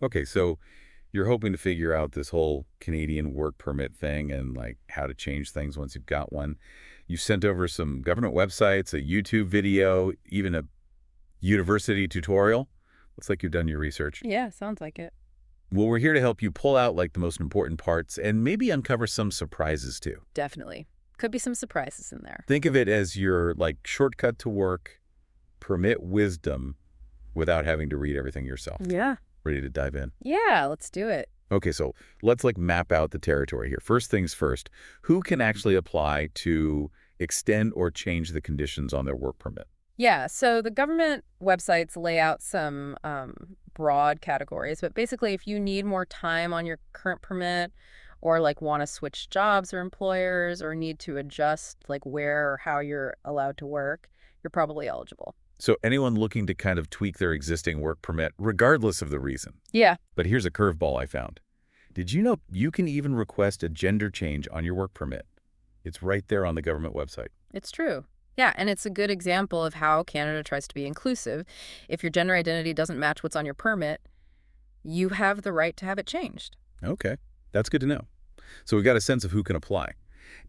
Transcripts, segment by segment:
Okay, so you're hoping to figure out this whole Canadian work permit thing and like how to change things once you've got one. You sent over some government websites, a YouTube video, even a university tutorial. Looks like you've done your research. Yeah, sounds like it. Well, we're here to help you pull out like the most important parts and maybe uncover some surprises too. Definitely. Could be some surprises in there. Think of it as your like shortcut to work, permit wisdom without having to read everything yourself. Yeah. Ready to dive in? Yeah, let's do it. Okay, so let's like map out the territory here. First things first, who can actually apply to extend or change the conditions on their work permit? Yeah, so the government websites lay out some broad categories, but basically if you need more time on your current permit or like want to switch jobs or employers or need to adjust like where or how you're allowed to work, you're probably eligible. So anyone looking to kind of tweak their existing work permit, regardless of the reason. Yeah, But here's a curveball I found. Did you know you can even request a gender change on your work permit? It's right there on the government website. it's true. Yeah, and it's a good example of how Canada tries to be inclusive. If your gender identity doesn't match what's on your permit, you have the right to have it changed. Okay, that's good to know. So we got a sense of who can apply.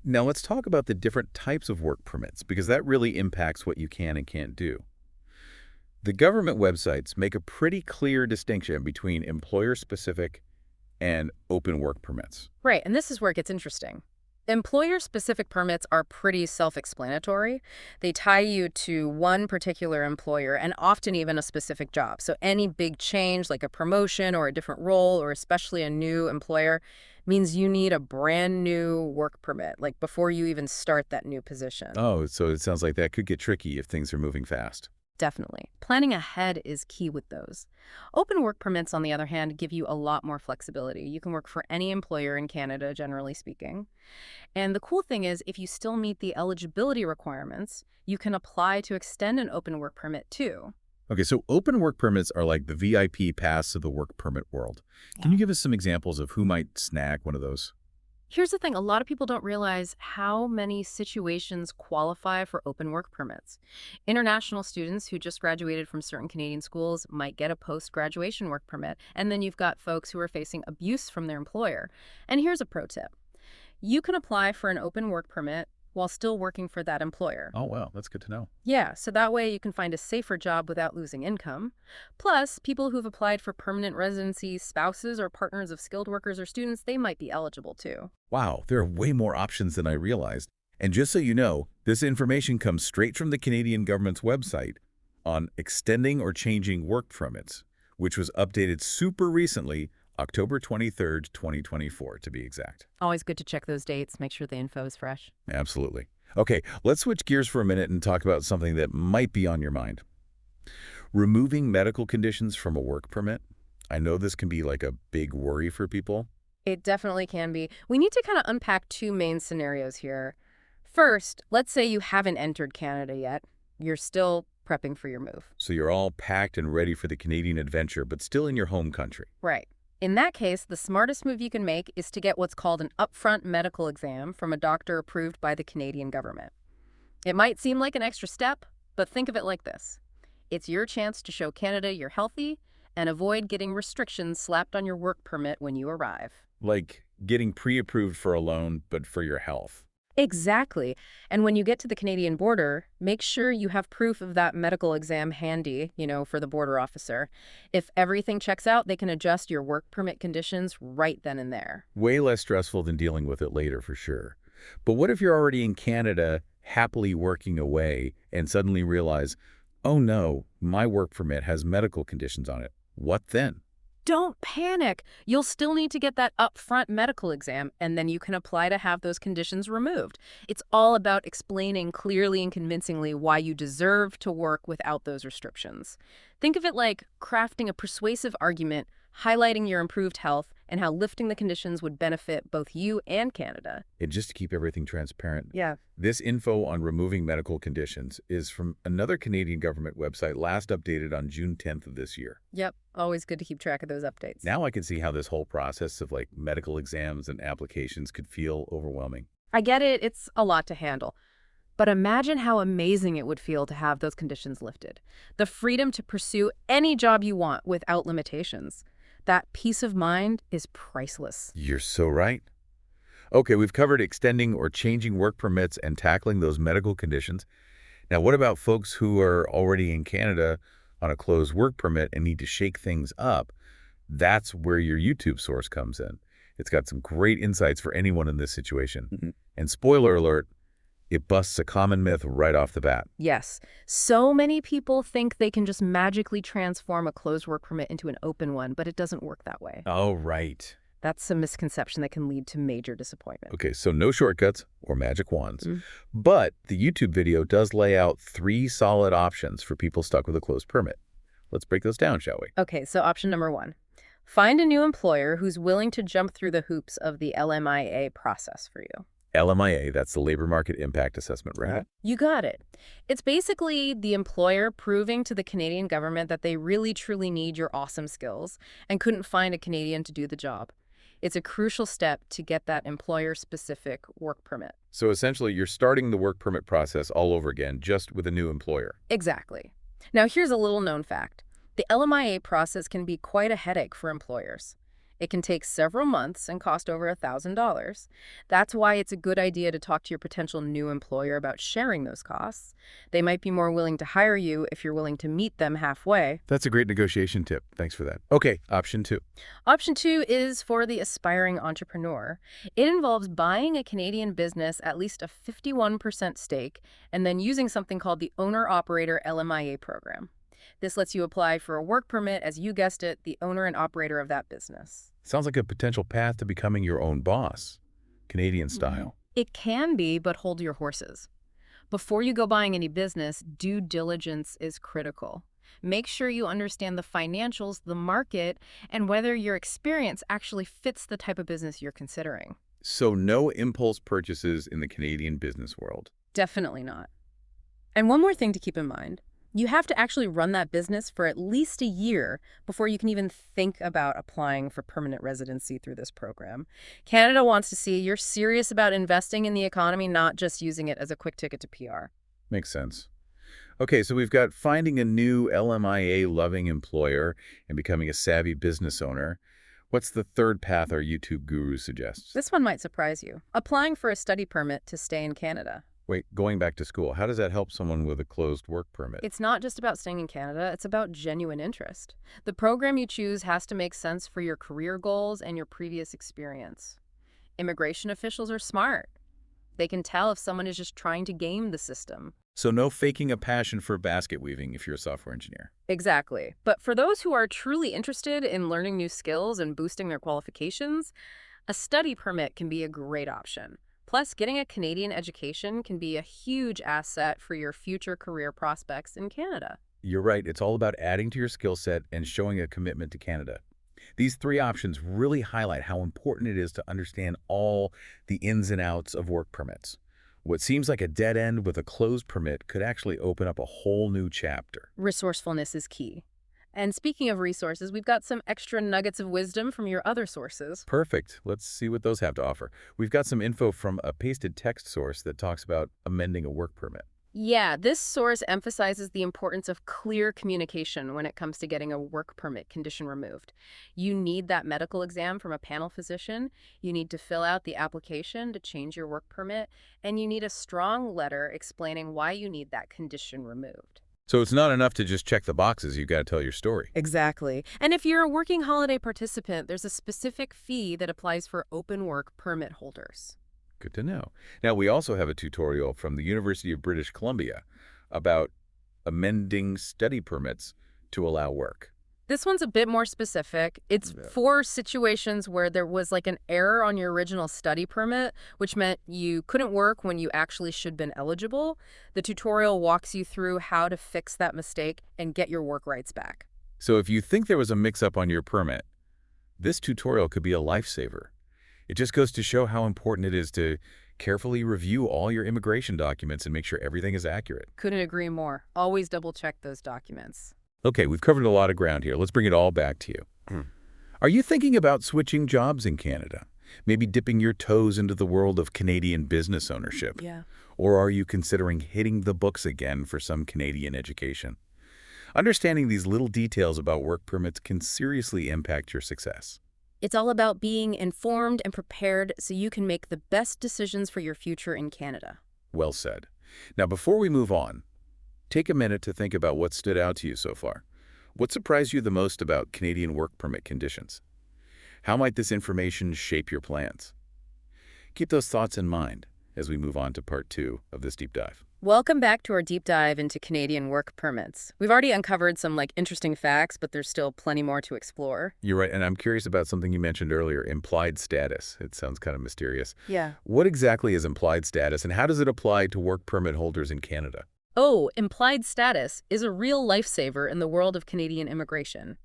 Now let's talk about the different types of work permits because that really impacts what you can and can't do. The government websites make a pretty clear distinction between employer-specific and open work permits. Right, and this is where it gets interesting. Employer-specific permits are pretty self-explanatory. They tie you to one particular employer and often even a specific job. So any big change, like a promotion or a different role, or especially a new employer, means you need a brand new work permit, like before you even start that new position. Oh, so it sounds like that could get tricky if things are moving fast. Definitely. Planning ahead is key with those. Open work permits, on the other hand, give you a lot more flexibility. You can work for any employer in Canada, generally speaking. And the cool thing is, if you still meet the eligibility requirements, you can apply to extend an open work permit too. Okay, so open work permits are like the VIP pass of the work permit world. Can you give us some examples of who might snag one of those? Here's the thing, a lot of people don't realize how many situations qualify for open work permits. International students who just graduated from certain Canadian schools might get a post-graduation work permit, and then you've got folks who are facing abuse from their employer. And here's a pro tip. You can apply for an open work permit while still working for that employer. Oh, wow, that's good to know. Yeah, so that way you can find a safer job without losing income. Plus, people who've applied for permanent residency, spouses or partners of skilled workers or students, they might be eligible too. Wow, there are way more options than I realized. And just so you know, this information comes straight from the Canadian government's website on extending or changing work permits, which was updated super recently, October 23rd, 2024, to be exact. Always good to check those dates, make sure the info is fresh. Absolutely. Okay, let's switch gears for a minute and talk about something that might be on your mind. Removing medical conditions from a work permit. I know this can be like a big worry for people. It definitely can be. We need to kind of unpack two main scenarios here. First, let's say you haven't entered Canada yet. You're still prepping for your move. So you're all packed and ready for the Canadian adventure, but still in your home country. Right. In that case, the smartest move you can make is to get what's called an upfront medical exam from a doctor approved by the Canadian government. It might seem like an extra step, but think of it like this. It's your chance to show Canada you're healthy and avoid getting restrictions slapped on your work permit when you arrive. Like getting pre-approved for a loan, but for your health. Exactly. And when you get to the Canadian border, make sure you have proof of that medical exam handy, for the border officer. If everything checks out, they can adjust your work permit conditions right then and there. Way less stressful than dealing with it later, for sure. But what if you're already in Canada, happily working away, and suddenly realize, oh no, my work permit has medical conditions on it? What then? Don't panic. You'll still need to get that upfront medical exam, and then you can apply to have those conditions removed. It's all about explaining clearly and convincingly why you deserve to work without those restrictions. Think of it like crafting a persuasive argument, highlighting your improved health, and how lifting the conditions would benefit both you and Canada. And just to keep everything transparent, Yeah. this info on removing medical conditions is from another Canadian government website last updated on June 10th of this year. Yep. Always good to keep track of those updates. Now I can see how this whole process of like medical exams and applications could feel overwhelming. I get it. It's a lot to handle. But imagine how amazing it would feel to have those conditions lifted. The freedom to pursue any job you want without limitations. That peace of mind is priceless. You're so right. Okay, we've covered extending or changing work permits and tackling those medical conditions. Now, what about folks who are already in Canada on a closed work permit and need to shake things up? That's where your YouTube source comes in. It's got some great insights for anyone in this situation. And spoiler alert, it busts a common myth right off the bat. Yes, so many people think they can just magically transform a closed work permit into an open one, but it doesn't work that way. Oh, right. That's a misconception that can lead to major disappointment. Okay, so no shortcuts or magic wands. But the YouTube video does lay out 3 solid options for people stuck with a closed permit. Let's break those down, shall we? Okay, so option number 1. Find a new employer who's willing to jump through the hoops of the LMIA process for you. LMIA, that's the Labor Market Impact Assessment, right? You got it. It's basically the employer proving to the Canadian government that they really truly need your awesome skills and couldn't find a Canadian to do the job. It's a crucial step to get that employer-specific work permit. So essentially, you're starting the work permit process all over again, just with a new employer. Exactly. Now, here's a little known fact. The LMIA process can be quite a headache for employers. It can take several months and cost over $1,000. That's why it's a good idea to talk to your potential new employer about sharing those costs. They might be more willing to hire you if you're willing to meet them halfway. That's a great negotiation tip. Thanks for that. Okay, option 2. Option 2 is for the aspiring entrepreneur. It involves buying a Canadian business at least a 51% stake and then using something called the Owner-Operator LMIA program. This lets you apply for a work permit as, you guessed it, the owner and operator of that business. Sounds like a potential path to becoming your own boss, Canadian style. It can be, but hold your horses. Before you go buying any business, due diligence is critical. Make sure you understand the financials, the market, and whether your experience actually fits the type of business you're considering. So no impulse purchases in the Canadian business world. Definitely not. And one more thing to keep in mind. You have to actually run that business for at least a year before you can even think about applying for permanent residency through this program. Canada wants to see you're serious about investing in the economy, not just using it as a quick ticket to PR. Makes sense. Okay, so we've got finding a new LMIA-loving employer and becoming a savvy business owner. What's the third path our YouTube guru suggests? This one might surprise you. Applying for a study permit to stay in Canada. Wait, going back to school, how does that help someone with a closed work permit? It's not just about staying in Canada, it's about genuine interest. The program you choose has to make sense for your career goals and your previous experience. Immigration officials are smart. They can tell if someone is just trying to game the system. So no faking a passion for basket weaving if you're a software engineer. Exactly. But for those who are truly interested in learning new skills and boosting their qualifications, a study permit can be a great option. Plus, getting a Canadian education can be a huge asset for your future career prospects in Canada. You're right. It's all about adding to your skill set and showing a commitment to Canada. These 3 options really highlight how important it is to understand all the ins and outs of work permits. What seems like a dead end with a closed permit could actually open up a whole new chapter. Resourcefulness is key. And speaking of resources, we've got some extra nuggets of wisdom from your other sources. Perfect. Let's see what those have to offer. We've got some info from a pasted text source that talks about amending a work permit. Yeah, this source emphasizes the importance of clear communication when it comes to getting a work permit condition removed. You need that medical exam from a panel physician, you need to fill out the application to change your work permit, and you need a strong letter explaining why you need that condition removed. So it's not enough to just check the boxes. You've got to tell your story. Exactly. And if you're a working holiday participant, there's a specific fee that applies for open work permit holders. Good to know. Now, we also have a tutorial from the University of British Columbia about amending study permits to allow work. This one's a bit more specific. It's for situations where there was like an error on your original study permit, which meant you couldn't work when you actually should have been eligible. The tutorial walks you through how to fix that mistake and get your work rights back. So if you think there was a mix-up on your permit, this tutorial could be a lifesaver. It just goes to show how important it is to carefully review all your immigration documents and make sure everything is accurate. Couldn't agree more. Always double-check those documents. Okay, we've covered a lot of ground here. Let's bring it all back to you. Are you thinking about switching jobs in Canada? Maybe dipping your toes into the world of Canadian business ownership? Yeah. Or are you considering hitting the books again for some Canadian education? Understanding these little details about work permits can seriously impact your success. It's all about being informed and prepared so you can make the best decisions for your future in Canada. Well said. Now, before we move on, take a minute to think about what stood out to you so far. What surprised you the most about Canadian work permit conditions? How might this information shape your plans? Keep those thoughts in mind as we move on to part 2 of this deep dive. Welcome back to our deep dive into Canadian work permits. We've already uncovered some interesting facts, but there's still plenty more to explore. You're right, and I'm curious about something you mentioned earlier, implied status. It sounds kind of mysterious. Yeah. What exactly is implied status, and how does it apply to work permit holders in Canada? Oh, implied status is a real lifesaver in the world of Canadian immigration.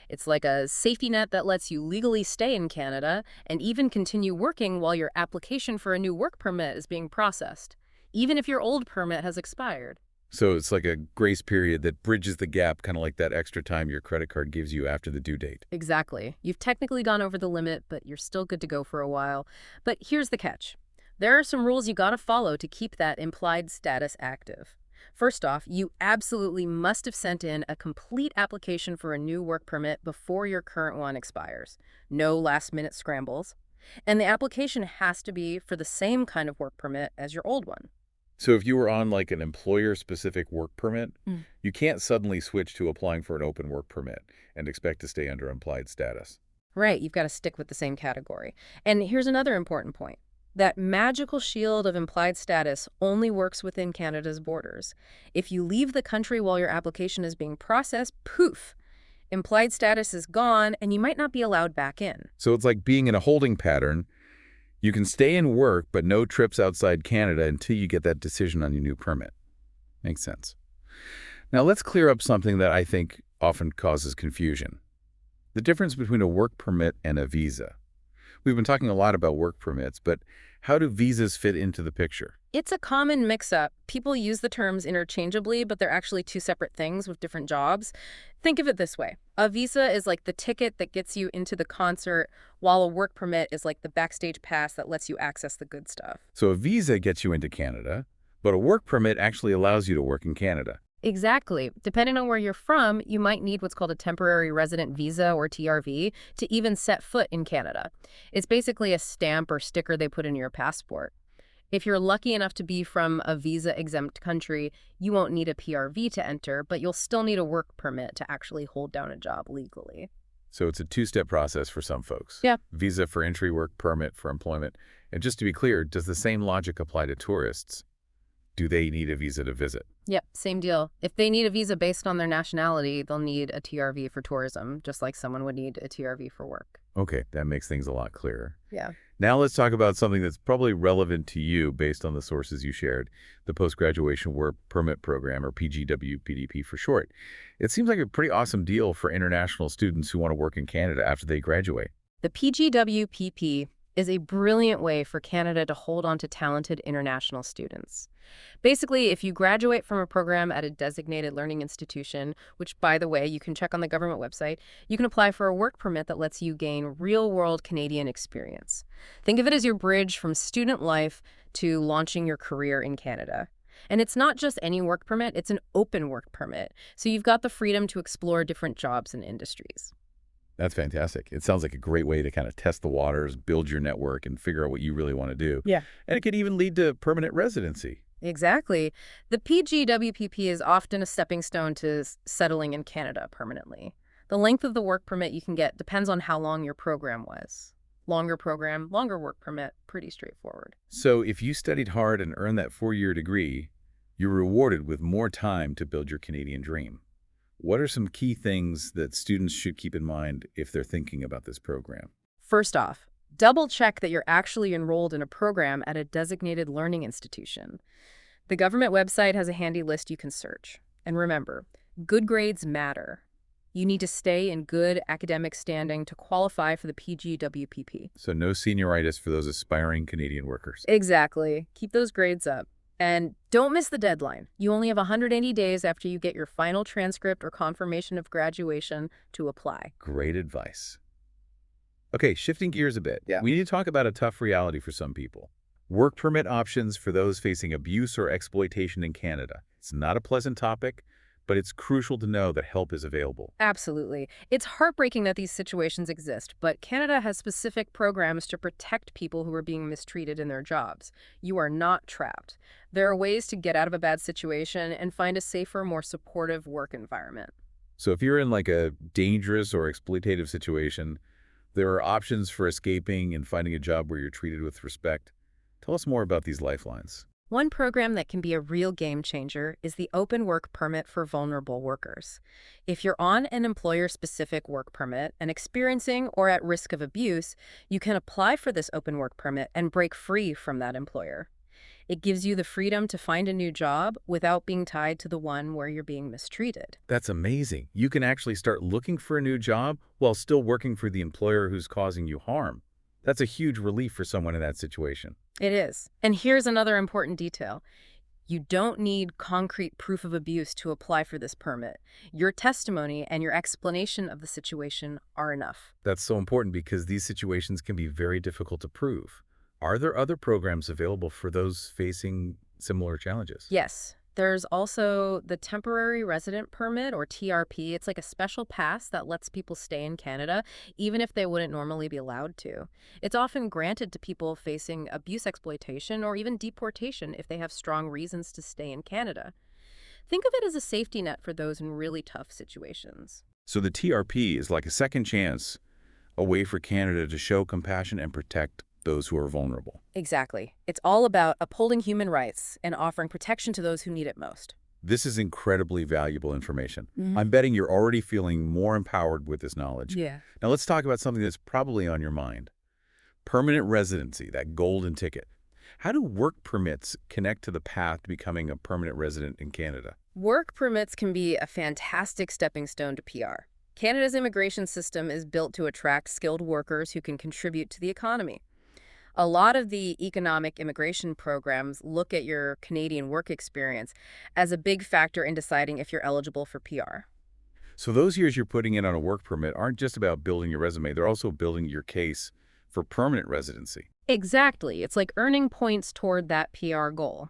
It's like a safety net that lets you legally stay in Canada and even continue working while your application for a new work permit is being processed, even if your old permit has expired. So it's like a grace period that bridges the gap, kind of like that extra time your credit card gives you after the due date. Exactly. You've technically gone over the limit, but you're still good to go for a while. But here's the catch. There are some rules you gotta follow to keep that implied status active. First off, you absolutely must have sent in a complete application for a new work permit before your current one expires. No last-minute scrambles. And the application has to be for the same kind of work permit as your old one. So if you were on like an employer-specific work permit, you can't suddenly switch to applying for an open work permit and expect to stay under implied status. Right, you've got to stick with the same category. And here's another important point. That magical shield of implied status only works within Canada's borders. If you leave the country while your application is being processed, poof, implied status is gone and you might not be allowed back in. So it's like being in a holding pattern. You can stay and work, but no trips outside Canada until you get that decision on your new permit. Makes sense. Now let's clear up something that I think often causes confusion. The difference between a work permit and a visa. We've been talking a lot about work permits, but how do visas fit into the picture? It's a common mix-up. People use the terms interchangeably, but they're actually two separate things with different jobs. Think of it this way. A visa is like the ticket that gets you into the concert, while a work permit is like the backstage pass that lets you access the good stuff. So a visa gets you into Canada, but a work permit actually allows you to work in Canada. Exactly. Depending on where you're from, you might need what's called a temporary resident visa, or TRV, to even set foot in Canada. It's basically a stamp or sticker they put in your passport. If you're lucky enough to be from a visa-exempt country, you won't need a PRV to enter, but you'll still need a work permit to actually hold down a job legally. So it's a two-step process for some folks. Yeah. Visa for entry, work permit for employment. And just to be clear, does the same logic apply to tourists? Do they need a visa to visit? Yep, same deal. If they need a visa based on their nationality, they'll need a TRV for tourism, just like someone would need a TRV for work. Okay, that makes things a lot clearer. Yeah. Now let's talk about something that's probably relevant to you based on the sources you shared, the Post-Graduation Work Permit Program, or PGWPDP for short. It seems like a pretty awesome deal for international students who want to work in Canada after they graduate. The PGWPP is a brilliant way for Canada to hold on to talented international students. Basically, if you graduate from a program at a designated learning institution, which, by the way, you can check on the government website, you can apply for a work permit that lets you gain real-world Canadian experience. Think of it as your bridge from student life to launching your career in Canada. And it's not just any work permit, it's an open work permit. So you've got the freedom to explore different jobs and industries. That's fantastic. It sounds like a great way to kind of test the waters, build your network, and figure out what you really want to do. Yeah. And it could even lead to permanent residency. Exactly. The PGWPP is often a stepping stone to settling in Canada permanently. The length of the work permit you can get depends on how long your program was. Longer program, longer work permit, pretty straightforward. So if you studied hard and earned that 4-year degree, you're rewarded with more time to build your Canadian dream. What are some key things that students should keep in mind if they're thinking about this program? First off, double check that you're actually enrolled in a program at a designated learning institution. The government website has a handy list you can search. And remember, good grades matter. You need to stay in good academic standing to qualify for the PGWPP. So no senioritis for those aspiring Canadian workers. Exactly. Keep those grades up. And don't miss the deadline. You only have 180 days after you get your final transcript or confirmation of graduation to apply. Great advice. Okay, shifting gears a bit. Yeah. We need to talk about a tough reality for some people. Work permit options for those facing abuse or exploitation in Canada. It's not a pleasant topic, but it's crucial to know that help is available. Absolutely. It's heartbreaking that these situations exist, but Canada has specific programs to protect people who are being mistreated in their jobs. You are not trapped. There are ways to get out of a bad situation and find a safer, more supportive work environment. So if you're in like a dangerous or exploitative situation, there are options for escaping and finding a job where you're treated with respect. Tell us more about these lifelines. One program that can be a real game changer is the Open Work Permit for vulnerable workers. If you're on an employer-specific work permit and experiencing or at risk of abuse, you can apply for this Open Work Permit and break free from that employer. It gives you the freedom to find a new job without being tied to the one where you're being mistreated. That's amazing. You can actually start looking for a new job while still working for the employer who's causing you harm. That's a huge relief for someone in that situation. It is. And here's another important detail. You don't need concrete proof of abuse to apply for this permit. Your testimony and your explanation of the situation are enough. That's so important because these situations can be very difficult to prove. Are there other programs available for those facing similar challenges? Yes. There's also the Temporary Resident Permit, or TRP. It's like a special pass that lets people stay in Canada, even if they wouldn't normally be allowed to. It's often granted to people facing abuse exploitation or even deportation if they have strong reasons to stay in Canada. Think of it as a safety net for those in really tough situations. So the TRP is like a second chance, a way for Canada to show compassion and protect those who are vulnerable. Exactly. It's all about upholding human rights and offering protection to those who need it most. This is incredibly valuable information. Mhm. I'm betting you're already feeling more empowered with this knowledge. Yeah. Now let's talk about something that's probably on your mind. Permanent residency, that golden ticket. How do work permits connect to the path to becoming a permanent resident in Canada? Work permits can be a fantastic stepping stone to PR. Canada's immigration system is built to attract skilled workers who can contribute to the economy. A lot of the economic immigration programs look at your Canadian work experience as a big factor in deciding if you're eligible for PR. So those years you're putting in on a work permit aren't just about building your resume, they're also building your case for permanent residency. Exactly. It's like earning points toward that PR goal.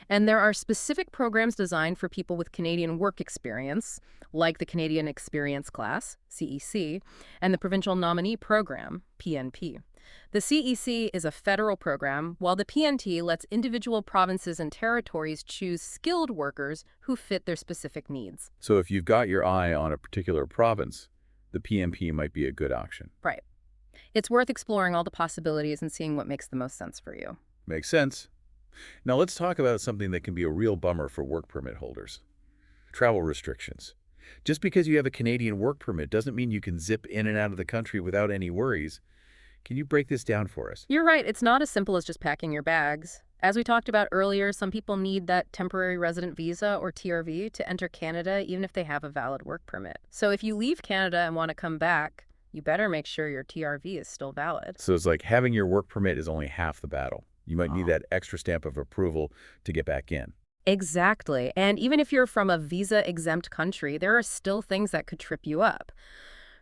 And there are specific programs designed for people with Canadian work experience, like the Canadian Experience Class, CEC, and the Provincial Nominee Program, PNP. The CEC is a federal program, while the PNT lets individual provinces and territories choose skilled workers who fit their specific needs. So if you've got your eye on a particular province, the PMP might be a good option. Right. It's worth exploring all the possibilities and seeing what makes the most sense for you. Makes sense. Now let's talk about something that can be a real bummer for work permit holders. Travel restrictions. Just because you have a Canadian work permit doesn't mean you can zip in and out of the country without any worries. Can you break this down for us? You're right, it's not as simple as just packing your bags. As we talked about earlier, some people need that temporary resident visa, or TRV, to enter Canada even if they have a valid work permit. So if you leave Canada and want to come back, you better make sure your TRV is still valid. So it's like having your work permit is only half the battle. You might need Oh. that extra stamp of approval to get back in. Exactly. And even if you're from a visa-exempt country, there are still things that could trip you up.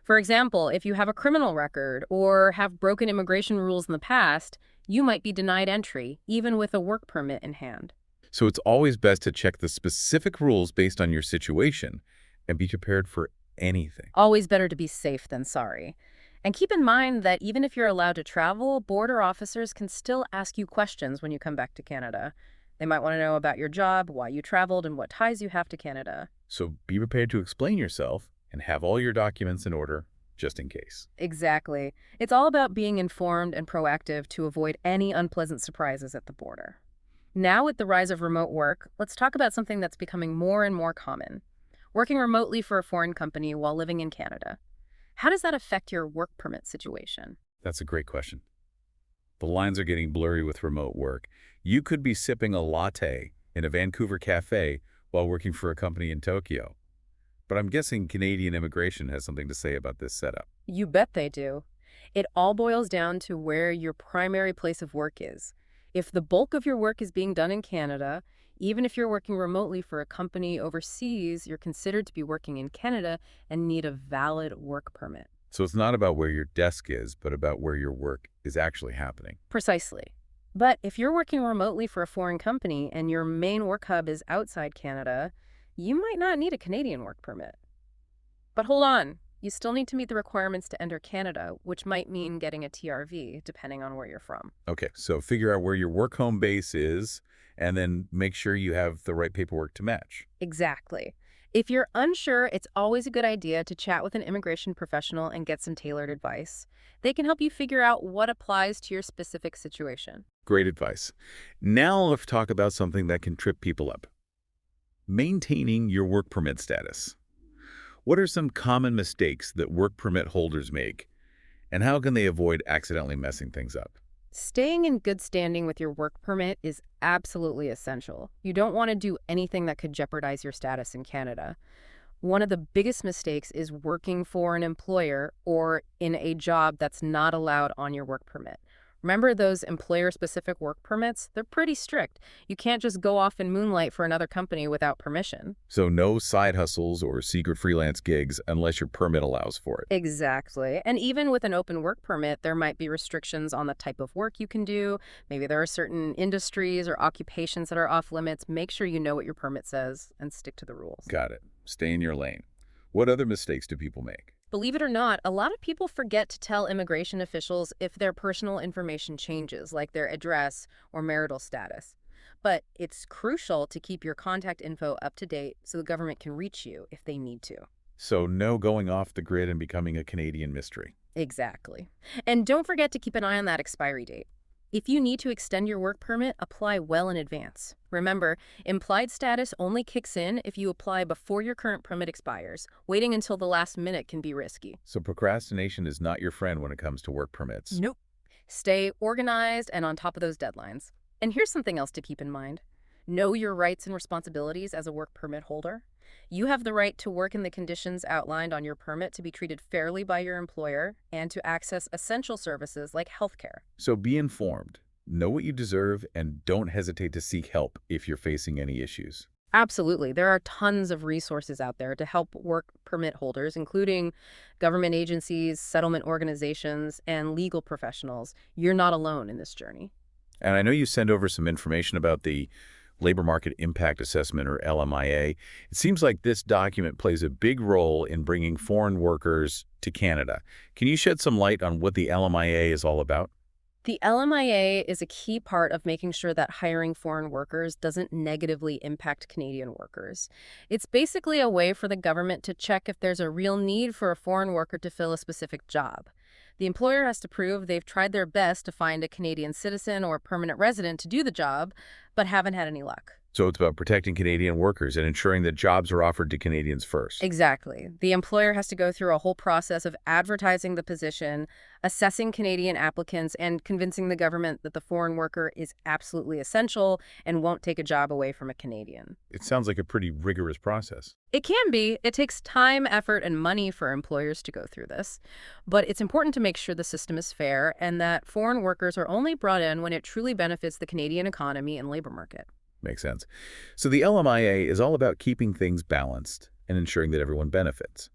For example, if you have a criminal record or have broken immigration rules in the past, you might be denied entry, even with a work permit in hand. So it's always best to check the specific rules based on your situation and be prepared for anything. Always better to be safe than sorry. And keep in mind that even if you're allowed to travel, border officers can still ask you questions when you come back to Canada. They might want to know about your job, why you traveled, and what ties you have to Canada. So be prepared to explain yourself and have all your documents in order just in case. Exactly. It's all about being informed and proactive to avoid any unpleasant surprises at the border. Now, with the rise of remote work, let's talk about something that's becoming more and more common: working remotely for a foreign company while living in Canada. How does that affect your work permit situation? That's a great question. The lines are getting blurry with remote work. You could be sipping a latte in a Vancouver cafe while working for a company in Tokyo. But I'm guessing Canadian immigration has something to say about this setup. You bet they do. It all boils down to where your primary place of work is. If the bulk of your work is being done in Canada, even if you're working remotely for a company overseas, you're considered to be working in Canada and need a valid work permit. So it's not about where your desk is, but about where your work is actually happening. Precisely. But if you're working remotely for a foreign company and your main work hub is outside Canada, you might not need a Canadian work permit. But hold on, you still need to meet the requirements to enter Canada, which might mean getting a TRV, depending on where you're from. Okay, so figure out where your work home base is, and then make sure you have the right paperwork to match. Exactly. If you're unsure, it's always a good idea to chat with an immigration professional and get some tailored advice. They can help you figure out what applies to your specific situation. Great advice. Now let's talk about something that can trip people up. Maintaining your work permit status. What are some common mistakes that work permit holders make, and how can they avoid accidentally messing things up? Staying in good standing with your work permit is absolutely essential. You don't want to do anything that could jeopardize your status in Canada. One of the biggest mistakes is working for an employer or in a job that's not allowed on your work permit. Remember those employer-specific work permits? They're pretty strict. You can't just go off and moonlight for another company without permission. So no side hustles or secret freelance gigs unless your permit allows for it. Exactly. And even with an open work permit, there might be restrictions on the type of work you can do. Maybe there are certain industries or occupations that are off limits. Make sure you know what your permit says and stick to the rules. Got it. Stay in your lane. What other mistakes do people make? Believe it or not, a lot of people forget to tell immigration officials if their personal information changes, like their address or marital status. But it's crucial to keep your contact info up to date so the government can reach you if they need to. So no going off the grid and becoming a Canadian mystery. Exactly. And don't forget to keep an eye on that expiry date. If you need to extend your work permit, apply well in advance. Remember, implied status only kicks in if you apply before your current permit expires. Waiting until the last minute can be risky. So procrastination is not your friend when it comes to work permits. Nope. Stay organized and on top of those deadlines. And here's something else to keep in mind. Know your rights and responsibilities as a work permit holder. You have the right to work in the conditions outlined on your permit, to be treated fairly by your employer, and to access essential services like healthcare. So be informed, know what you deserve, and don't hesitate to seek help if you're facing any issues. Absolutely. There are tons of resources out there to help work permit holders, including government agencies, settlement organizations, and legal professionals. You're not alone in this journey. And I know you send over some information about the Labor Market Impact Assessment, or LMIA. It seems like this document plays a big role in bringing foreign workers to Canada. Can you shed some light on what the LMIA is all about? The LMIA is a key part of making sure that hiring foreign workers doesn't negatively impact Canadian workers. It's basically a way for the government to check if there's a real need for a foreign worker to fill a specific job. The employer has to prove they've tried their best to find a Canadian citizen or permanent resident to do the job, but haven't had any luck. So it's about protecting Canadian workers and ensuring that jobs are offered to Canadians first. Exactly. The employer has to go through a whole process of advertising the position, assessing Canadian applicants, and convincing the government that the foreign worker is absolutely essential and won't take a job away from a Canadian. It sounds like a pretty rigorous process. It can be. It takes time, effort, and money for employers to go through this. But it's important to make sure the system is fair and that foreign workers are only brought in when it truly benefits the Canadian economy and labor market. Makes sense. So the LMIA is all about keeping things balanced and ensuring that everyone benefits.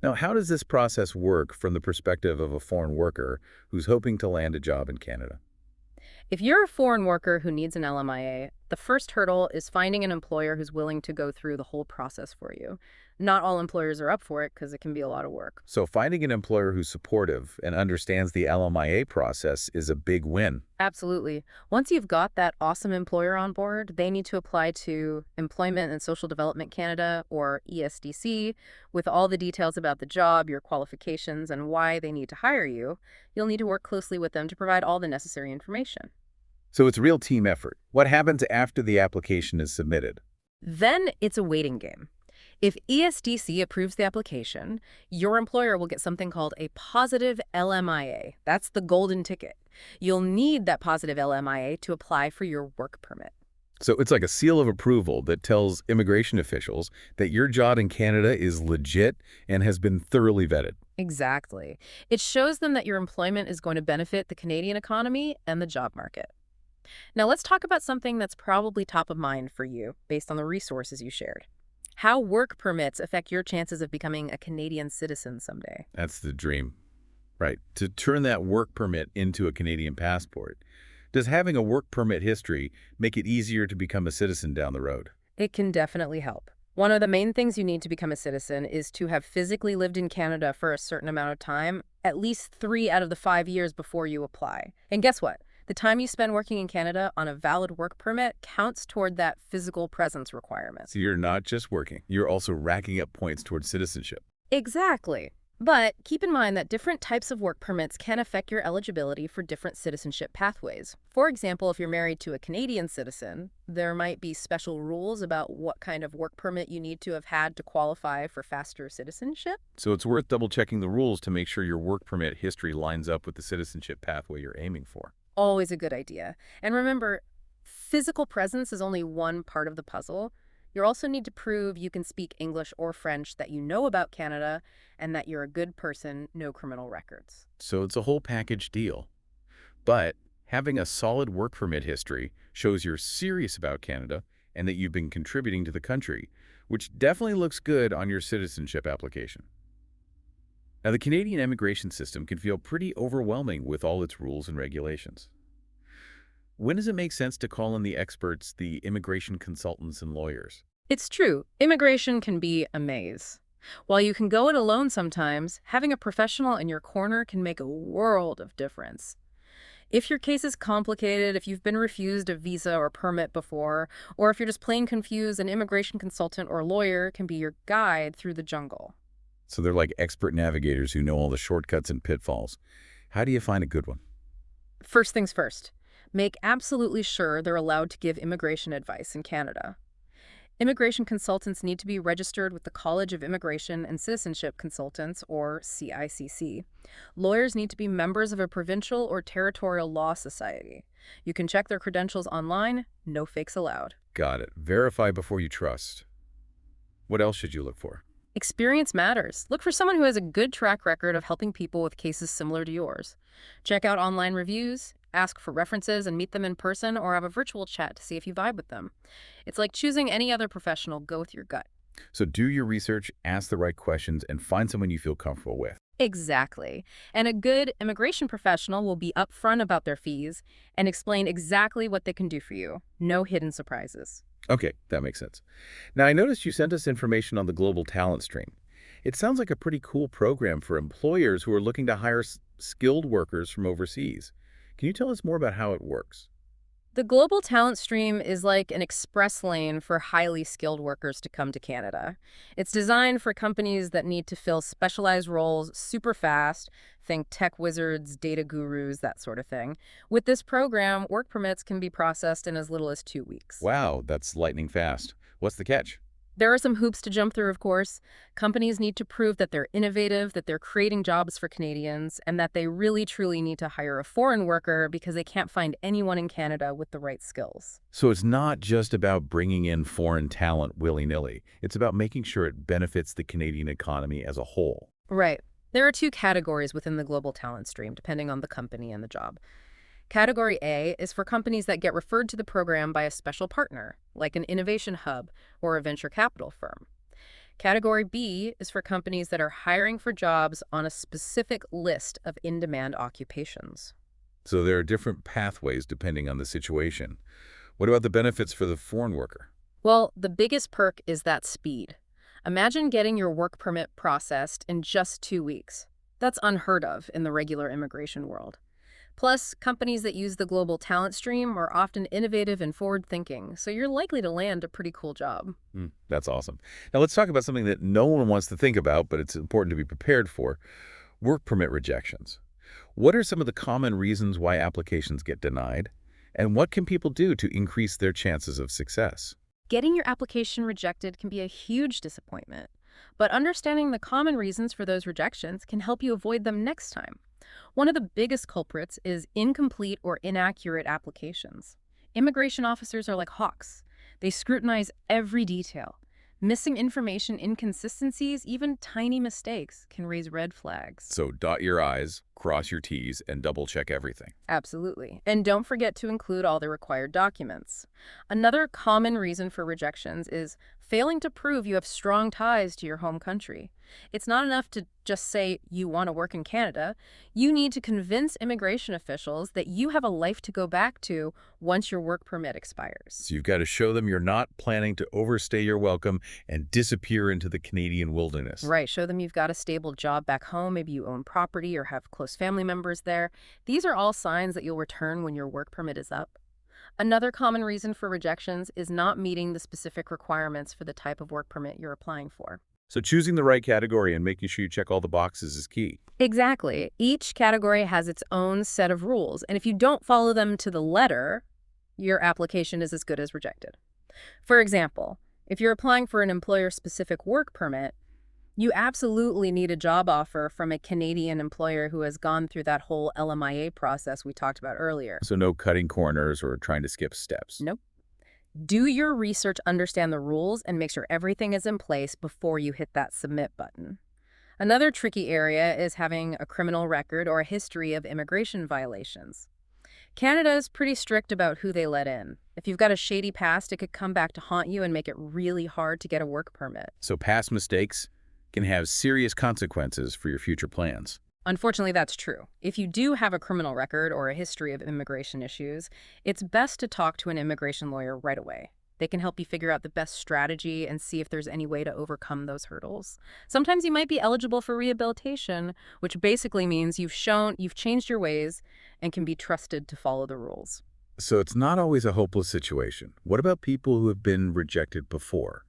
Now, how does this process work from the perspective of a foreign worker who's hoping to land a job in Canada? If you're a foreign worker who needs an LMIA, the first hurdle is finding an employer who's willing to go through the whole process for you. Not all employers are up for it because it can be a lot of work. So finding an employer who's supportive and understands the LMIA process is a big win. Absolutely. Once you've got that awesome employer on board, they need to apply to Employment and Social Development Canada, or ESDC, with all the details about the job, your qualifications, and why they need to hire you. You'll need to work closely with them to provide all the necessary information. So it's a real team effort. What happens after the application is submitted? Then it's a waiting game. If ESDC approves the application, your employer will get something called a positive LMIA. That's the golden ticket. You'll need that positive LMIA to apply for your work permit. So it's like a seal of approval that tells immigration officials that your job in Canada is legit and has been thoroughly vetted. Exactly. It shows them that your employment is going to benefit the Canadian economy and the job market. Now let's talk about something that's probably top of mind for you based on the resources you shared. How work permits affect your chances of becoming a Canadian citizen someday. That's the dream, right? To turn that work permit into a Canadian passport. Does having a work permit history make it easier to become a citizen down the road? It can definitely help. One of the main things you need to become a citizen is to have physically lived in Canada for a certain amount of time, at least 3 out of the 5 years before you apply. And guess what? The time you spend working in Canada on a valid work permit counts toward that physical presence requirement. So you're not just working, you're also racking up points towards citizenship. Exactly. But keep in mind that different types of work permits can affect your eligibility for different citizenship pathways. For example, if you're married to a Canadian citizen, there might be special rules about what kind of work permit you need to have had to qualify for faster citizenship. So it's worth double-checking the rules to make sure your work permit history lines up with the citizenship pathway you're aiming for. Always a good idea. And remember, physical presence is only one part of the puzzle. You also need to prove you can speak English or French, that you know about Canada, and that you're a good person, no criminal records. So it's a whole package deal. But having a solid work permit history shows you're serious about Canada and that you've been contributing to the country, which definitely looks good on your citizenship application. Now, the Canadian immigration system can feel pretty overwhelming with all its rules and regulations. When does it make sense to call in the experts, the immigration consultants and lawyers? It's true, immigration can be a maze. While you can go it alone sometimes, having a professional in your corner can make a world of difference. If your case is complicated, if you've been refused a visa or permit before, or if you're just plain confused, an immigration consultant or lawyer can be your guide through the jungle. So they're like expert navigators who know all the shortcuts and pitfalls. How do you find a good one? First things first, make absolutely sure they're allowed to give immigration advice in Canada. Immigration consultants need to be registered with the College of Immigration and Citizenship Consultants, or CICC. Lawyers need to be members of a provincial or territorial law society. You can check their credentials online, no fakes allowed. Got it. Verify before you trust. What else should you look for? Experience matters. Look for someone who has a good track record of helping people with cases similar to yours. Check out online reviews, ask for references and meet them in person, or have a virtual chat to see if you vibe with them. It's like choosing any other professional, go with your gut. So do your research, ask the right questions, and find someone you feel comfortable with. Exactly. And a good immigration professional will be upfront about their fees and explain exactly what they can do for you. No hidden surprises. Okay, that makes sense. Now, I noticed you sent us information on the global talent stream. It sounds like a pretty cool program for employers who are looking to hire skilled workers from overseas. Can you tell us more about how it works? The global talent stream is like an express lane for highly skilled workers to come to Canada. It's designed for companies that need to fill specialized roles super fast, think tech wizards, data gurus, that sort of thing. With this program, work permits can be processed in as little as 2 weeks. Wow, that's lightning fast. What's the catch? There are some hoops to jump through, of course. Companies need to prove that they're innovative, that they're creating jobs for Canadians, and that they really truly need to hire a foreign worker because they can't find anyone in Canada with the right skills. So it's not just about bringing in foreign talent willy-nilly. It's about making sure it benefits the Canadian economy as a whole. Right. There are two categories within the global talent stream, depending on the company and the job. Category A is for companies that get referred to the program by a special partner, like an innovation hub or a venture capital firm. Category B is for companies that are hiring for jobs on a specific list of in-demand occupations. So there are different pathways depending on the situation. What about the benefits for the foreign worker? Well, the biggest perk is that speed. Imagine getting your work permit processed in just 2 weeks. That's unheard of in the regular immigration world. Plus, companies that use the global talent stream are often innovative and forward-thinking, so you're likely to land a pretty cool job. That's awesome. Now let's talk about something that no one wants to think about, but it's important to be prepared for: work permit rejections. What are some of the common reasons why applications get denied? And what can people do to increase their chances of success? Getting your application rejected can be a huge disappointment, but understanding the common reasons for those rejections can help you avoid them next time. One of the biggest culprits is incomplete or inaccurate applications. Immigration officers are like hawks. They scrutinize every detail. Missing information, inconsistencies, even tiny mistakes can raise red flags. So dot your I's, cross your T's and double-check everything. Absolutely. And don't forget to include all the required documents. Another common reason for rejections is failing to prove you have strong ties to your home country. It's not enough to just say you want to work in Canada. You need to convince immigration officials that you have a life to go back to once your work permit expires. So you've got to show them you're not planning to overstay your welcome and disappear into the Canadian wilderness. Right. Show them you've got a stable job back home. Maybe you own property or have close family members there. These are all signs that you'll return when your work permit is up. Another common reason for rejections is not meeting the specific requirements for the type of work permit you're applying for. So choosing the right category and making sure you check all the boxes is key. Exactly. Each category has its own set of rules, and if you don't follow them to the letter, your application is as good as rejected. For example, if you're applying for an employer-specific work permit, you absolutely need a job offer from a Canadian employer who has gone through that whole LMIA process we talked about earlier. So no cutting corners or trying to skip steps. Nope. Do your research, understand the rules, and make sure everything is in place before you hit that submit button. Another tricky area is having a criminal record or a history of immigration violations. Canada is pretty strict about who they let in. If you've got a shady past, it could come back to haunt you and make it really hard to get a work permit. So past mistakes can have serious consequences for your future plans. Unfortunately, that's true. If you do have a criminal record or a history of immigration issues, it's best to talk to an immigration lawyer right away. They can help you figure out the best strategy and see if there's any way to overcome those hurdles. Sometimes you might be eligible for rehabilitation, which basically means you've changed your ways and can be trusted to follow the rules. So it's not always a hopeless situation. What about people who have been rejected before?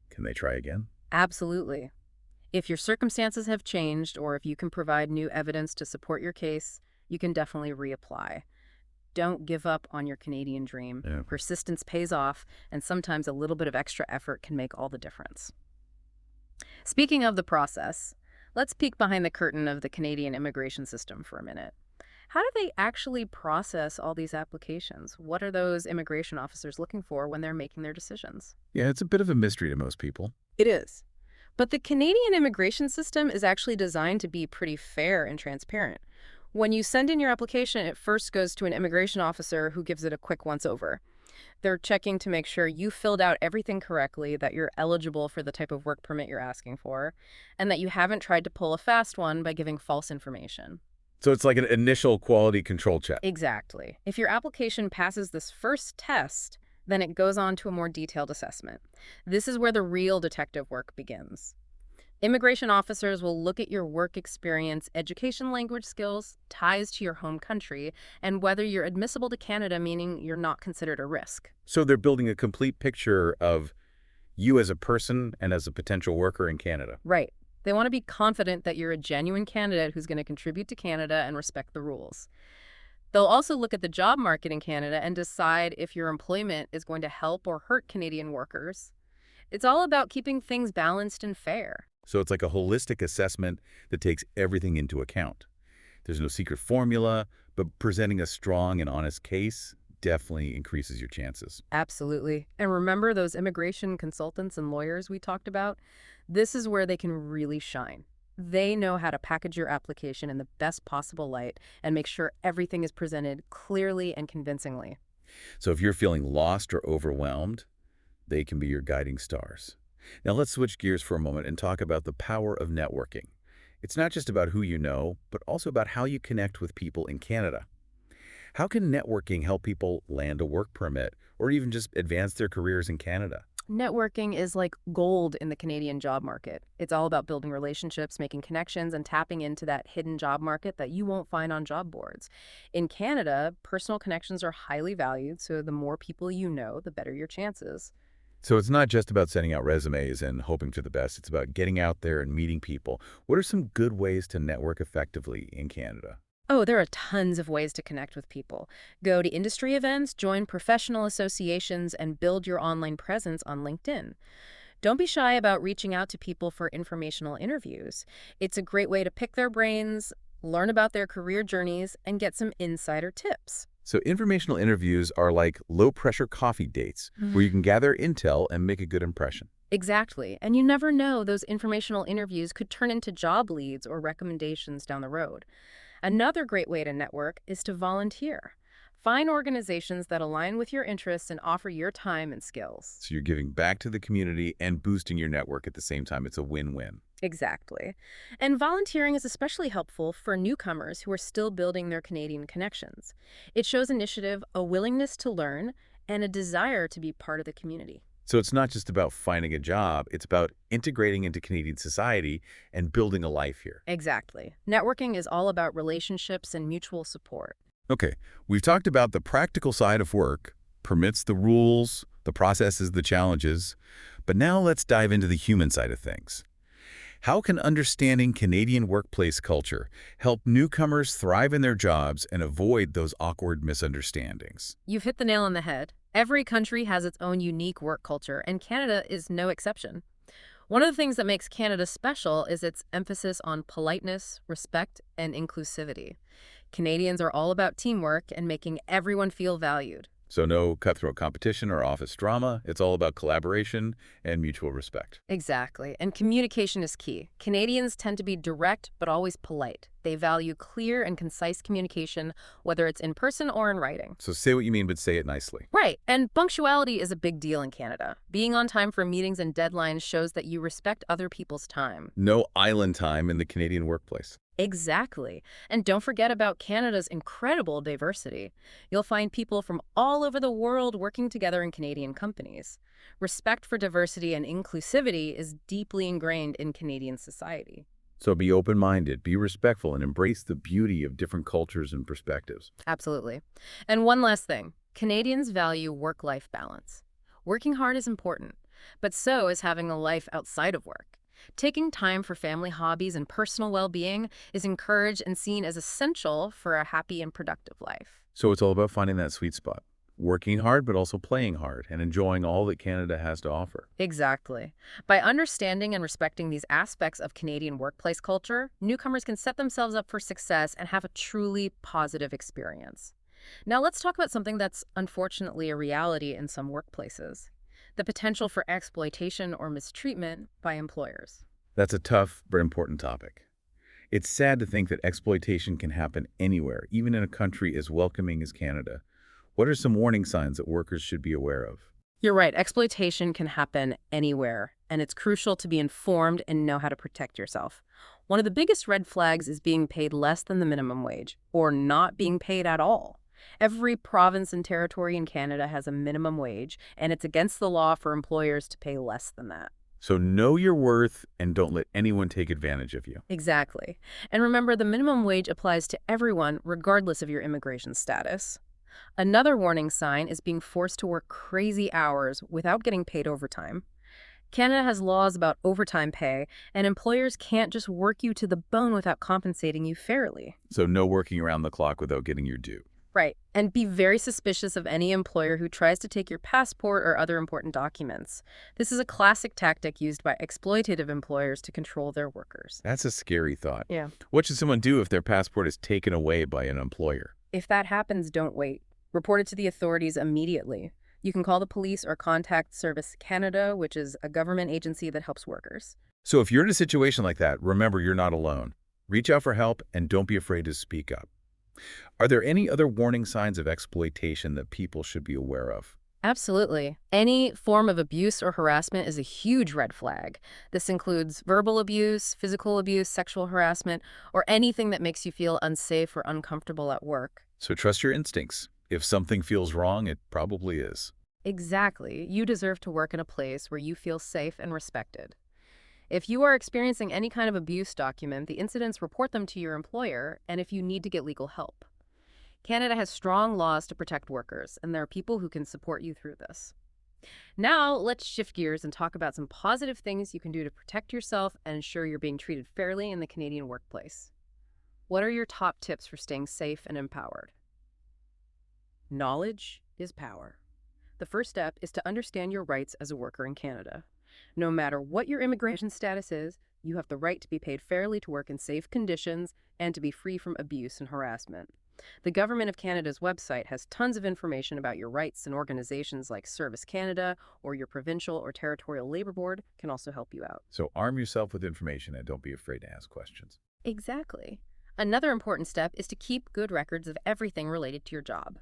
Can they try again? Absolutely. If your circumstances have changed or if you can provide new evidence to support your case, you can definitely reapply. Don't give up on your Canadian dream. Yeah. Persistence pays off, and sometimes a little bit of extra effort can make all the difference. Speaking of the process, let's peek behind the curtain of the Canadian immigration system for a minute. How do they actually process all these applications? What are those immigration officers looking for when they're making their decisions? Yeah, it's a bit of a mystery to most people. It is. But the Canadian immigration system is actually designed to be pretty fair and transparent. When you send in your application, it first goes to an immigration officer who gives it a quick once-over. They're checking to make sure you filled out everything correctly, that you're eligible for the type of work permit you're asking for, and that you haven't tried to pull a fast one by giving false information. So it's like an initial quality control check. Exactly. If your application passes this first test, then it goes on to a more detailed assessment. This is where the real detective work begins. Immigration officers will look at your work experience, education, language skills, ties to your home country, and whether you're admissible to Canada, meaning you're not considered a risk. So they're building a complete picture of you as a person and as a potential worker in Canada. Right. They want to be confident that you're a genuine candidate who's going to contribute to Canada and respect the rules. They'll also look at the job market in Canada and decide if your employment is going to help or hurt Canadian workers. It's all about keeping things balanced and fair. So it's like a holistic assessment that takes everything into account. There's no secret formula, but presenting a strong and honest case definitely increases your chances. Absolutely. And remember those immigration consultants and lawyers we talked about? This is where they can really shine. They know how to package your application in the best possible light and make sure everything is presented clearly and convincingly. So if you're feeling lost or overwhelmed, they can be your guiding stars. Now let's switch gears for a moment and talk about the power of networking. It's not just about who you know, but also about how you connect with people in Canada. How can networking help people land a work permit or even just advance their careers in Canada? Networking is like gold in the Canadian job market. It's all about building relationships, making connections, and tapping into that hidden job market that you won't find on job boards. In Canada, personal connections are highly valued, so the more people you know, the better your chances. So it's not just about sending out resumes and hoping for the best. It's about getting out there and meeting people. What are some good ways to network effectively in Canada? Oh, there are tons of ways to connect with people. Go to industry events, join professional associations, and build your online presence on LinkedIn. Don't be shy about reaching out to people for informational interviews. It's a great way to pick their brains, learn about their career journeys, and get some insider tips. So informational interviews are like low-pressure coffee dates where you can gather intel and make a good impression. Exactly. And you never know, those informational interviews could turn into job leads or recommendations down the road. Another great way to network is to volunteer. Find organizations that align with your interests and offer your time and skills. So you're giving back to the community and boosting your network at the same time. It's a win-win. Exactly. And volunteering is especially helpful for newcomers who are still building their Canadian connections. It shows initiative, a willingness to learn, and a desire to be part of the community. So it's not just about finding a job, it's about integrating into Canadian society and building a life here. Exactly. Networking is all about relationships and mutual support. Okay, we've talked about the practical side of work, permits, the rules, the processes, the challenges, but now let's dive into the human side of things. How can understanding Canadian workplace culture help newcomers thrive in their jobs and avoid those awkward misunderstandings? You've hit the nail on the head. Every country has its own unique work culture, and Canada is no exception. One of the things that makes Canada special is its emphasis on politeness, respect, and inclusivity. Canadians are all about teamwork and making everyone feel valued. So no cutthroat competition or office drama. It's all about collaboration and mutual respect. Exactly. And communication is key. Canadians tend to be direct but always polite. They value clear and concise communication, whether it's in person or in writing. So say what you mean, but say it nicely. Right. And punctuality is a big deal in Canada. Being on time for meetings and deadlines shows that you respect other people's time. No island time in the Canadian workplace. Exactly. And don't forget about Canada's incredible diversity. You'll find people from all over the world working together in Canadian companies. Respect for diversity and inclusivity is deeply ingrained in Canadian society. So be open-minded, be respectful, and embrace the beauty of different cultures and perspectives. Absolutely. And one last thing, Canadians value work-life balance. Working hard is important, but so is having a life outside of work. Taking time for family hobbies and personal well-being is encouraged and seen as essential for a happy and productive life. So it's all about finding that sweet spot. Working hard, but also playing hard and enjoying all that Canada has to offer. Exactly. By understanding and respecting these aspects of Canadian workplace culture, newcomers can set themselves up for success and have a truly positive experience. Now let's talk about something that's unfortunately a reality in some workplaces: the potential for exploitation or mistreatment by employers. That's a tough but important topic. It's sad to think that exploitation can happen anywhere, even in a country as welcoming as Canada. What are some warning signs that workers should be aware of? You're right, exploitation can happen anywhere, and it's crucial to be informed and know how to protect yourself. One of the biggest red flags is being paid less than the minimum wage, or not being paid at all. Every province and territory in Canada has a minimum wage, and it's against the law for employers to pay less than that. So know your worth and don't let anyone take advantage of you. Exactly. And remember, the minimum wage applies to everyone, regardless of your immigration status. Another warning sign is being forced to work crazy hours without getting paid overtime. Canada has laws about overtime pay, and employers can't just work you to the bone without compensating you fairly. So no working around the clock without getting your due. Right. And be very suspicious of any employer who tries to take your passport or other important documents. This is a classic tactic used by exploitative employers to control their workers. That's a scary thought. Yeah. What should someone do if their passport is taken away by an employer? If that happens, don't wait. Report it to the authorities immediately. You can call the police or contact Service Canada, which is a government agency that helps workers. So if you're in a situation like that, remember you're not alone. Reach out for help and don't be afraid to speak up. Are there any other warning signs of exploitation that people should be aware of? Absolutely. Any form of abuse or harassment is a huge red flag. This includes verbal abuse, physical abuse, sexual harassment, or anything that makes you feel unsafe or uncomfortable at work. So trust your instincts. If something feels wrong, it probably is. Exactly. You deserve to work in a place where you feel safe and respected. If you are experiencing any kind of abuse, document the incidents, report them to your employer, and if you need to get legal help. Canada has strong laws to protect workers, and there are people who can support you through this. Now, let's shift gears and talk about some positive things you can do to protect yourself and ensure you're being treated fairly in the Canadian workplace. What are your top tips for staying safe and empowered? Knowledge is power. The first step is to understand your rights as a worker in Canada. No matter what your immigration status is, you have the right to be paid fairly, to work in safe conditions, and to be free from abuse and harassment. The Government of Canada's website has tons of information about your rights, and organizations like Service Canada or your provincial or territorial labor board can also help you out. So arm yourself with information and don't be afraid to ask questions. Exactly. Another important step is to keep good records of everything related to your job.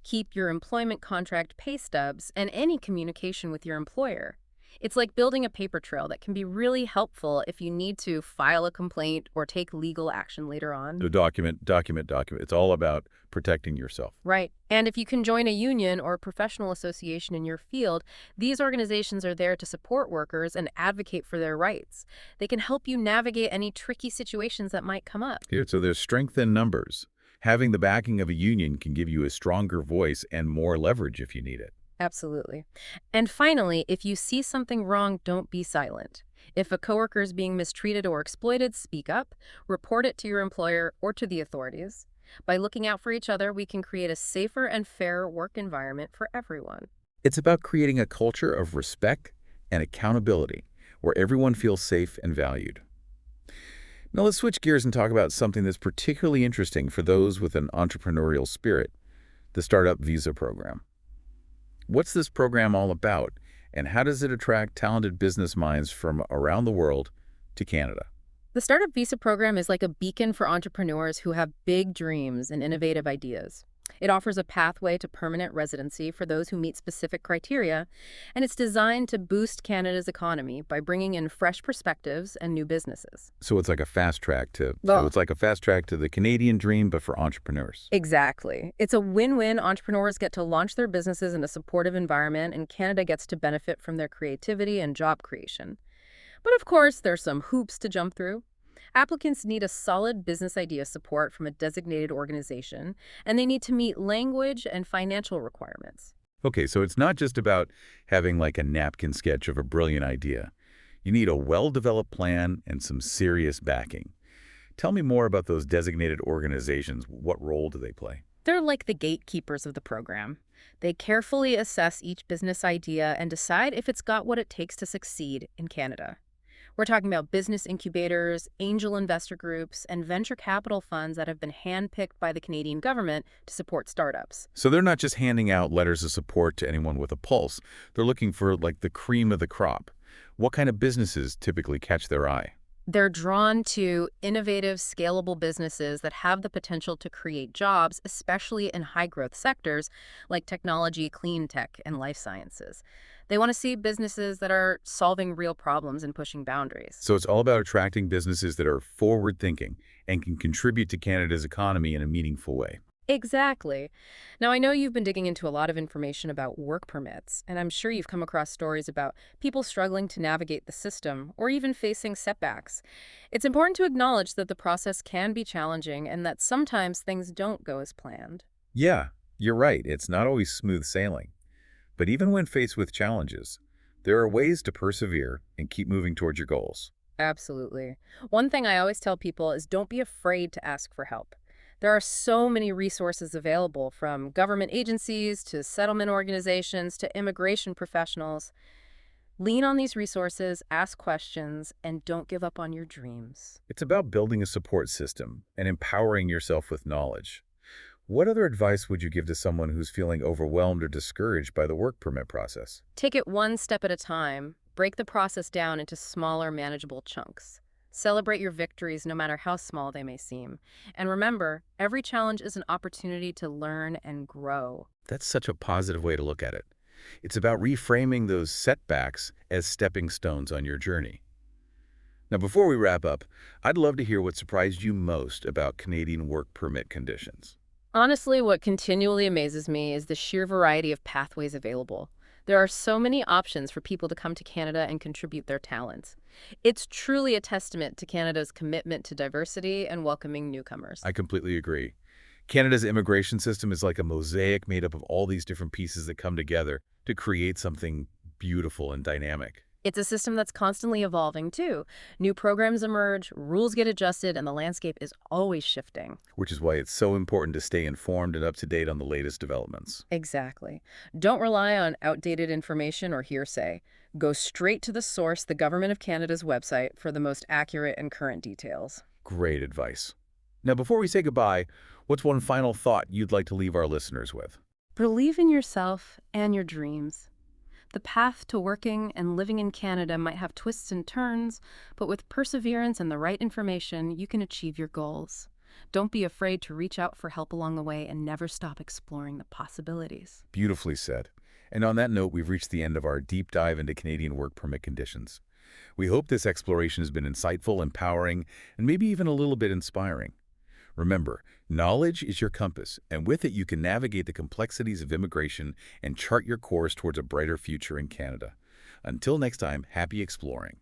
Keep your employment contract pay stubs and any communication with your employer. It's like building a paper trail that can be really helpful if you need to file a complaint or take legal action later on. So document, document, document. It's all about protecting yourself. Right. And if you can join a union or professional association in your field, these organizations are there to support workers and advocate for their rights. They can help you navigate any tricky situations that might come up. Here, so there's strength in numbers. Having the backing of a union can give you a stronger voice and more leverage if you need it. Absolutely. And finally, if you see something wrong, don't be silent. If a coworker is being mistreated or exploited, speak up, report it to your employer or to the authorities. By looking out for each other, we can create a safer and fairer work environment for everyone. It's about creating a culture of respect and accountability where everyone feels safe and valued. Now let's switch gears and talk about something that's particularly interesting for those with an entrepreneurial spirit, the Startup Visa Program. What's this program all about, and how does it attract talented business minds from around the world to Canada? The Startup Visa program is like a beacon for entrepreneurs who have big dreams and innovative ideas. It offers a pathway to permanent residency for those who meet specific criteria, and it's designed to boost Canada's economy by bringing in fresh perspectives and new businesses. So it's like a fast track to Well, the Canadian dream, but for entrepreneurs. exactly. It's a win-win. Entrepreneurs get to launch their businesses in a supportive environment, and Canada gets to benefit from their creativity and job creation. But of course, there's some hoops to jump through. Applicants need a solid business idea support from a designated organization, and they need to meet language and financial requirements. Okay, so it's not just about having like a napkin sketch of a brilliant idea. You need a well-developed plan and some serious backing. Tell me more about those designated organizations. What role do they play? They're like the gatekeepers of the program. They carefully assess each business idea and decide if it's got what it takes to succeed in Canada. We're talking about business incubators, angel investor groups, and venture capital funds that have been handpicked by the Canadian government to support startups. So they're not just handing out letters of support to anyone with a pulse. They're looking for like the cream of the crop. What kind of businesses typically catch their eye? They're drawn to innovative, scalable businesses that have the potential to create jobs, especially in high-growth sectors like technology, clean tech, and life sciences. They want to see businesses that are solving real problems and pushing boundaries. So it's all about attracting businesses that are forward-thinking and can contribute to Canada's economy in a meaningful way. Exactly. Now, I know you've been digging into a lot of information about work permits, and I'm sure you've come across stories about people struggling to navigate the system or even facing setbacks. It's important to acknowledge that the process can be challenging and that sometimes things don't go as planned. Yeah, you're right. It's not always smooth sailing. But even when faced with challenges, there are ways to persevere and keep moving towards your goals. Absolutely. One thing I always tell people is don't be afraid to ask for help. There are so many resources available, from government agencies to settlement organizations to immigration professionals. Lean on these resources, ask questions, and don't give up on your dreams. It's about building a support system and empowering yourself with knowledge. What other advice would you give to someone who's feeling overwhelmed or discouraged by the work permit process? Take it one step at a time. Break the process down into smaller, manageable chunks. Celebrate your victories, no matter how small they may seem. And remember, every challenge is an opportunity to learn and grow. That's such a positive way to look at it. It's about reframing those setbacks as stepping stones on your journey. Now, before we wrap up, I'd love to hear what surprised you most about Canadian work permit conditions. Honestly, what continually amazes me is the sheer variety of pathways available. There are so many options for people to come to Canada and contribute their talents. It's truly a testament to Canada's commitment to diversity and welcoming newcomers. I completely agree. Canada's immigration system is like a mosaic made up of all these different pieces that come together to create something beautiful and dynamic. It's a system that's constantly evolving, too. New programs emerge, rules get adjusted, and the landscape is always shifting. Which is why it's so important to stay informed and up to date on the latest developments. Exactly. Don't rely on outdated information or hearsay. Go straight to the source, the Government of Canada's website, for the most accurate and current details. Great advice. Now, before we say goodbye, what's one final thought you'd like to leave our listeners with? Believe in yourself and your dreams. The path to working and living in Canada might have twists and turns, but with perseverance and the right information, you can achieve your goals. Don't be afraid to reach out for help along the way and never stop exploring the possibilities. Beautifully said. And on that note, we've reached the end of our deep dive into Canadian work permit conditions. We hope this exploration has been insightful, empowering, and maybe even a little bit inspiring. Remember, knowledge is your compass, and with it you can navigate the complexities of immigration and chart your course towards a brighter future in Canada. Until next time, happy exploring.